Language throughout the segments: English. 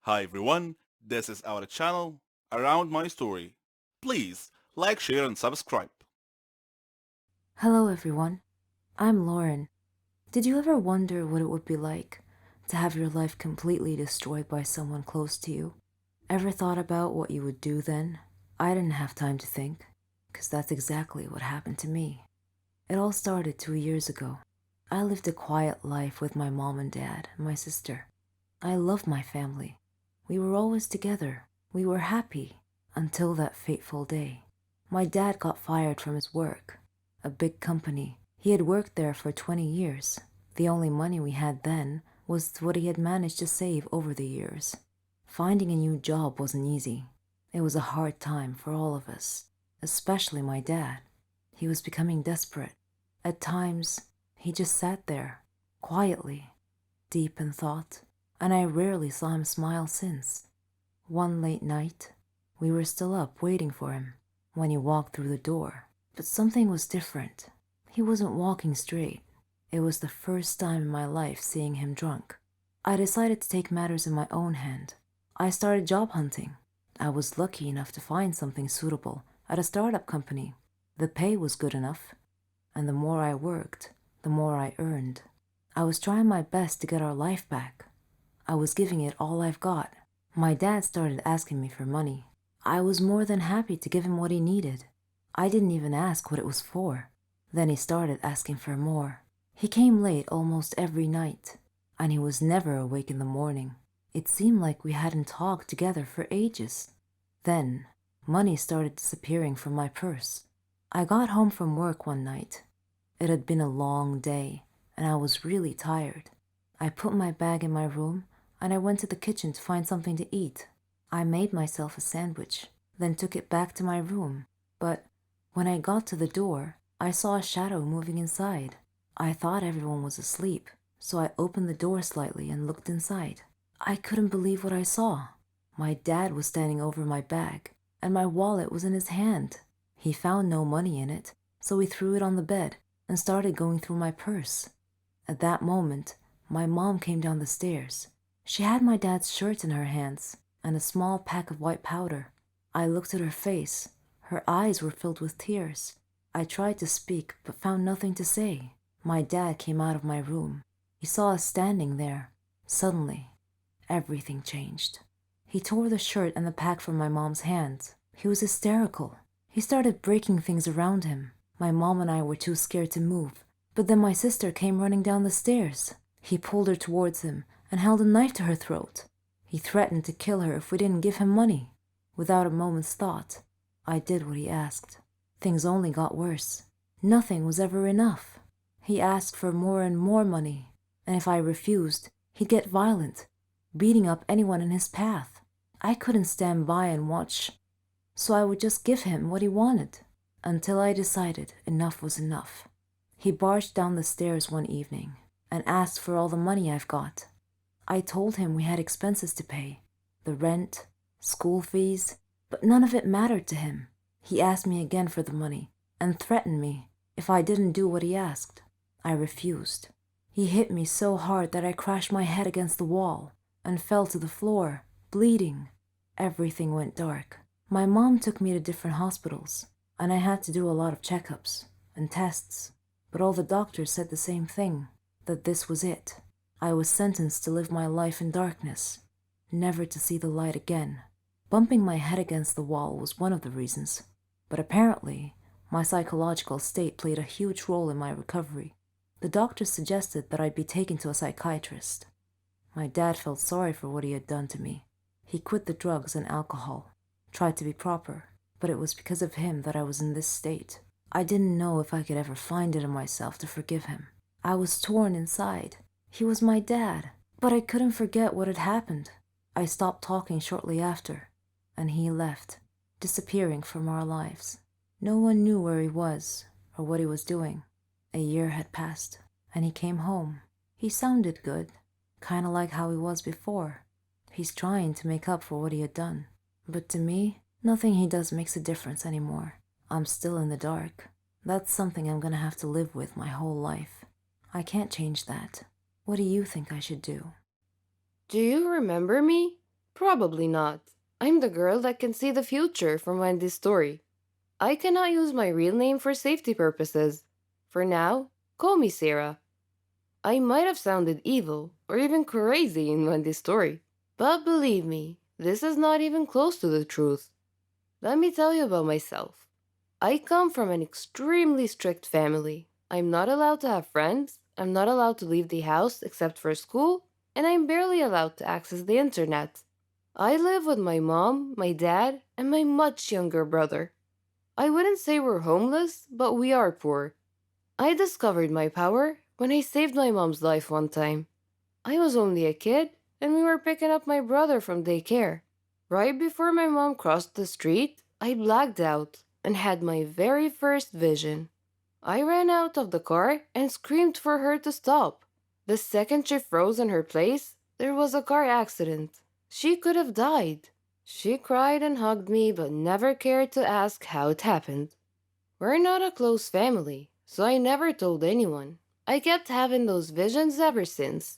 Hi everyone, this is our channel, Around My Story. Please like, share and subscribe. Hello everyone, I'm Lauren. Did you ever wonder what it would be like to have your life completely destroyed by someone close to you? Ever thought about what you would do then? I didn't have time to think, because that's exactly what happened to me. It all started 2 years ago. I lived a quiet life with my mom and dad and my sister. I loved my family. We were always together. We were happy until that fateful day. My dad got fired from his work, a big company. He had worked there for 20 years. The only money we had then was what he had managed to save over the years. Finding a new job wasn't easy. It was a hard time for all of us, especially my dad. He was becoming desperate. At times, he just sat there, quietly, deep in thought, and I rarely saw him smile since. One late night, we were still up waiting for him when he walked through the door. But something was different. He wasn't walking straight. It was the first time in my life seeing him drunk. I decided to take matters in my own hand. I started job hunting. I was lucky enough to find something suitable at a startup company. The pay was good enough, and the more I worked, the more I earned. I was trying my best to get our life back. I was giving it all I've got. My dad started asking me for money. I was more than happy to give him what he needed. I didn't even ask what it was for. Then he started asking for more. He came late almost every night, and he was never awake in the morning. It seemed like we hadn't talked together for ages. Then, money started disappearing from my purse. I got home from work one night. It had been a long day, and I was really tired. I put my bag in my room, and I went to the kitchen to find something to eat. I made myself a sandwich, then took it back to my room. But when I got to the door, I saw a shadow moving inside. I thought everyone was asleep, so I opened the door slightly and looked inside. I couldn't believe what I saw. My dad was standing over my bag, and my wallet was in his hand. He found no money in it, so he threw it on the bed and started going through my purse. At that moment, my mom came down the stairs. She had my dad's shirt in her hands and a small pack of white powder. I looked at her face. Her eyes were filled with tears. I tried to speak, but found nothing to say. My dad came out of my room. He saw us standing there. Suddenly, everything changed. He tore the shirt and the pack from my mom's hands. He was hysterical. He started breaking things around him. My mom and I were too scared to move. But then my sister came running down the stairs. He pulled her towards him and held a knife to her throat. He threatened to kill her if we didn't give him money. Without a moment's thought, I did what he asked. Things only got worse. Nothing was ever enough. He asked for more and more money, and if I refused, he'd get violent, beating up anyone in his path. I couldn't stand by and watch, so I would just give him what he wanted, until I decided enough was enough. He barged down the stairs one evening and asked for all the money I've got. I told him we had expenses to pay, the rent, school fees, but none of it mattered to him. He asked me again for the money and threatened me if I didn't do what he asked. I refused. He hit me so hard that I crashed my head against the wall and fell to the floor, bleeding. Everything went dark. My mom took me to different hospitals, and I had to do a lot of checkups and tests, but all the doctors said the same thing, that this was it. I was sentenced to live my life in darkness, never to see the light again. Bumping my head against the wall was one of the reasons, but apparently, my psychological state played a huge role in my recovery. The doctors suggested that I'd be taken to a psychiatrist. My dad felt sorry for what he had done to me. He quit the drugs and alcohol, tried to be proper, but it was because of him that I was in this state. I didn't know if I could ever find it in myself to forgive him. I was torn inside. He was my dad, but I couldn't forget what had happened. I stopped talking shortly after, and he left, disappearing from our lives. No one knew where he was or what he was doing. A year had passed, and he came home. He sounded good, kind of like how he was before. He's trying to make up for what he had done. But to me, nothing he does makes a difference anymore. I'm still in the dark. That's something I'm gonna have to live with my whole life. I can't change that. What do you think I should do? Do you remember me? Probably not. I'm the girl that can see the future from Wendy's story. I cannot use my real name for safety purposes. For now, call me Sarah. I might have sounded evil or even crazy in Wendy's story, but believe me, this is not even close to the truth. Let me tell you about myself. I come from an extremely strict family. I'm not allowed to have friends, I'm not allowed to leave the house except for school, and I'm barely allowed to access the internet. I live with my mom, my dad, and my much younger brother. I wouldn't say we're homeless, but we are poor. I discovered my power when I saved my mom's life one time. I was only a kid, and we were picking up my brother from daycare. Right before my mom crossed the street, I blacked out and had my very first vision. I ran out of the car and screamed for her to stop. The second she froze in her place, there was a car accident. She could have died. She cried and hugged me, but never cared to ask how it happened. We're not a close family, so I never told anyone. I kept having those visions ever since.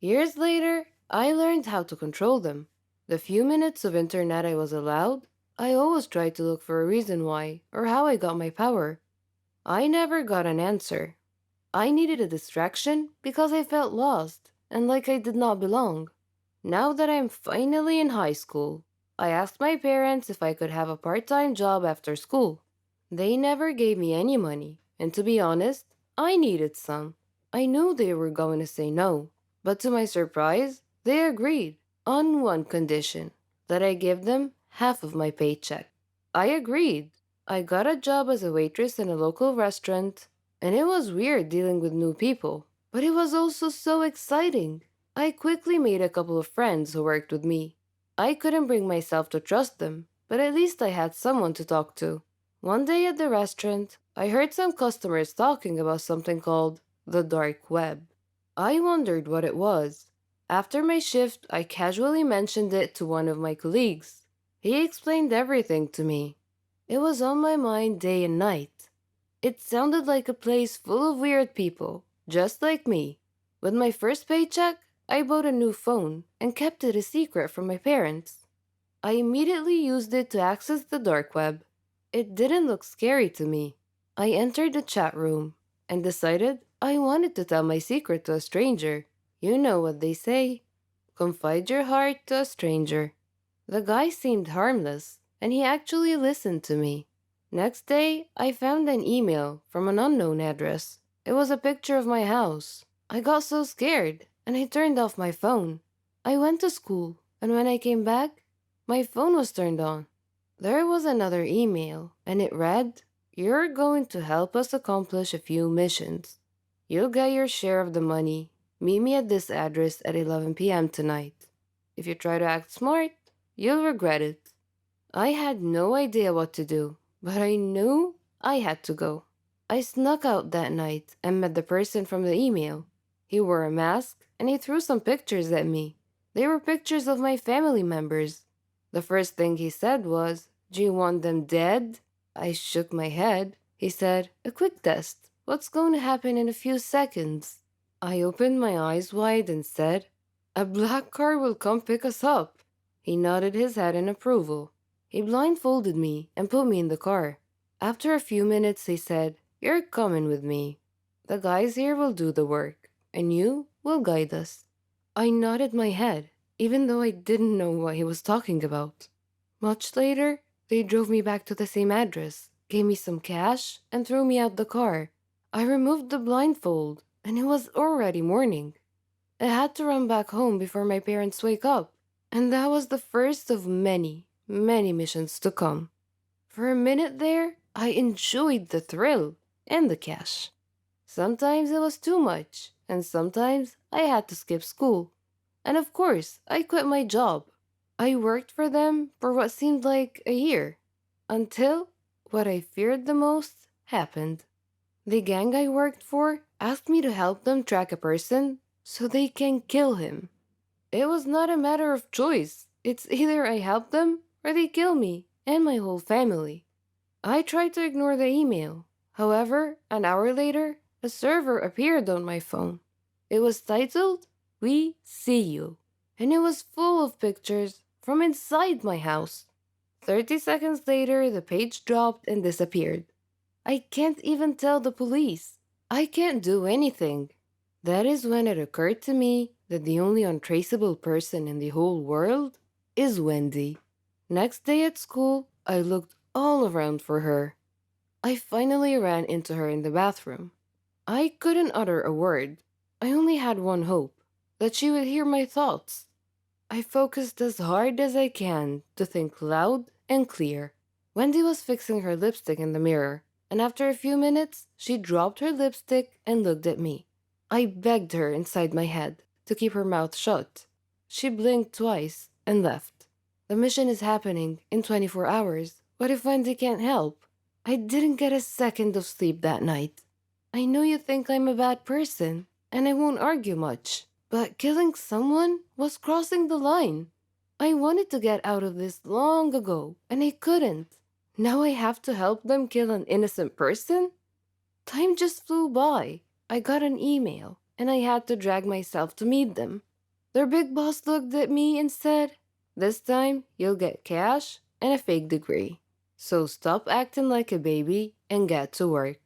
Years later, I learned how to control them. The few minutes of internet I was allowed, I always tried to look for a reason why or how I got my power. I never got an answer. I needed a distraction because I felt lost and like I did not belong. Now that I'm finally in high school, I asked my parents if I could have a part time job after school. They never gave me any money, and to be honest, I needed some. I knew they were going to say no, but to my surprise, they agreed on one condition that I give them half of my paycheck. I agreed. I got a job as a waitress in a local restaurant, and it was weird dealing with new people, but it was also so exciting. I quickly made a couple of friends who worked with me. I couldn't bring myself to trust them, but at least I had someone to talk to. One day at the restaurant, I heard some customers talking about something called the dark web. I wondered what it was. After my shift, I casually mentioned it to one of my colleagues. He explained everything to me. It was on my mind day and night. It sounded like a place full of weird people, just like me. With my first paycheck, I bought a new phone and kept it a secret from my parents. I immediately used it to access the dark web. It didn't look scary to me. I entered the chat room and decided I wanted to tell my secret to a stranger. You know what they say, confide your heart to a stranger. The guy seemed harmless, and he actually listened to me. Next day, I found an email from an unknown address. It was a picture of my house. I got so scared, and I turned off my phone. I went to school, and when I came back, my phone was turned on. There was another email, and it read, "You're going to help us accomplish a few missions. You'll get your share of the money. Meet me at this address at 11 p.m. tonight. If you try to act smart, you'll regret it." I had no idea what to do, but I knew I had to go. I snuck out that night and met the person from the email. He wore a mask and he threw some pictures at me. They were pictures of my family members. The first thing he said was, "Do you want them dead?" I shook my head. He said, "A quick test. What's going to happen in a few seconds?" I opened my eyes wide and said, "A black car will come pick us up." He nodded his head in approval. He blindfolded me and put me in the car. After a few minutes, he said, "You're coming with me. The guys here will do the work, and you will guide us." I nodded my head, even though I didn't know what he was talking about. Much later, they drove me back to the same address, gave me some cash, and threw me out the car. I removed the blindfold, and it was already morning. I had to run back home before my parents wake up, and that was the first of many, many missions to come. For a minute there, I enjoyed the thrill and the cash. Sometimes it was too much, and sometimes I had to skip school. And of course, I quit my job. I worked for them for what seemed like a year, until what I feared the most happened. The gang I worked for asked me to help them track a person so they can kill him. It was not a matter of choice. It's either I help them or they kill me and my whole family. I tried to ignore the email. However, an hour later, a server appeared on my phone. It was titled, "We See You," and it was full of pictures from inside my house. 30 seconds later, the page dropped and disappeared. I can't even tell the police. I can't do anything. That is when it occurred to me that the only untraceable person in the whole world is Wendy. Next day at school, I looked all around for her. I finally ran into her in the bathroom. I couldn't utter a word. I only had one hope, that she would hear my thoughts. I focused as hard as I can to think loud and clear. Wendy was fixing her lipstick in the mirror, and after a few minutes, she dropped her lipstick and looked at me. I begged her inside my head to keep her mouth shut. She blinked twice and left. The mission is happening in 24 hours. What if Wendy can't help? I didn't get a second of sleep that night. I know you think I'm a bad person, and I won't argue much, but killing someone was crossing the line. I wanted to get out of this long ago, and I couldn't. Now I have to help them kill an innocent person? Time just flew by. I got an email, and I had to drag myself to meet them. Their big boss looked at me and said, "This time you'll get cash and a fake degree. So stop acting like a baby and get to work."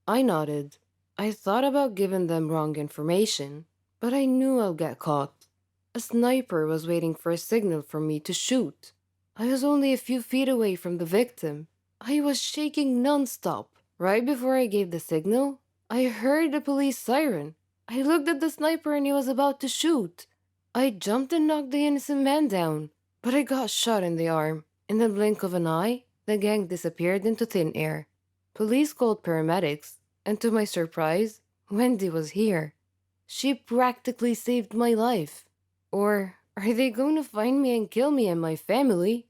I nodded. I thought about giving them wrong information, but I knew I'll get caught. A sniper was waiting for a signal for me to shoot. I was only a few feet away from the victim. I was shaking nonstop. Right before I gave the signal, I heard the police siren. I looked at the sniper and he was about to shoot. I jumped and knocked the innocent man down, but I got shot in the arm. In the blink of an eye, the gang disappeared into thin air. Police called paramedics, and to my surprise, Wendy was here. She practically saved my life. Or are they going to find me and kill me and my family?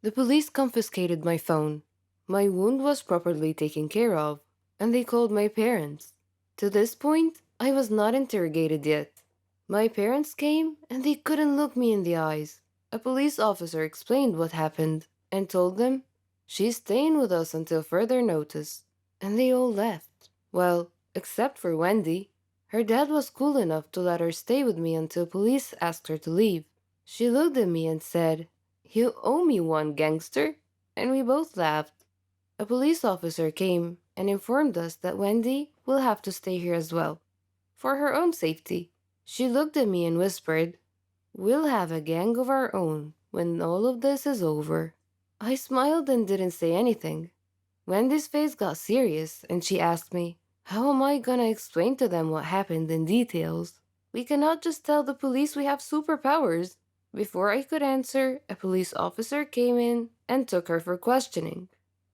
The police confiscated my phone. My wound was properly taken care of, and they called my parents. To this point, I was not interrogated yet. My parents came, and they couldn't look me in the eyes. A police officer explained what happened, and told them, "She's staying with us until further notice." And they all left. Well, except for Wendy. Her dad was cool enough to let her stay with me until police asked her to leave. She looked at me and said, "You owe me one, gangster." And we both laughed. A police officer came and informed us that Wendy will have to stay here as well, for her own safety. She looked at me and whispered, "We'll have a gang of our own when all of this is over." I smiled and didn't say anything. Wendy's face got serious and she asked me, "How am I gonna explain to them what happened in details? We cannot just tell the police we have superpowers." Before I could answer, a police officer came in and took her for questioning.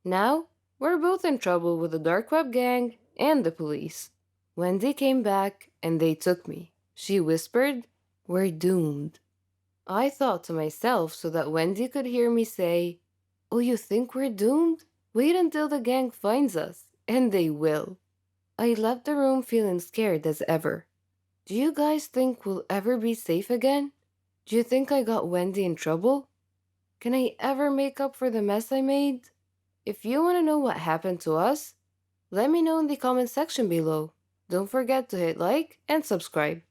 Now, we're both in trouble with the dark web gang and the police. Wendy came back and they took me. She whispered, "We're doomed." I thought to myself so that Wendy could hear me say, "Oh, you think we're doomed? Wait until the gang finds us, and they will." I left the room feeling scared as ever. Do you guys think we'll ever be safe again? Do you think I got Wendy in trouble? Can I ever make up for the mess I made? If you want to know what happened to us, let me know in the comment section below. Don't forget to hit like and subscribe.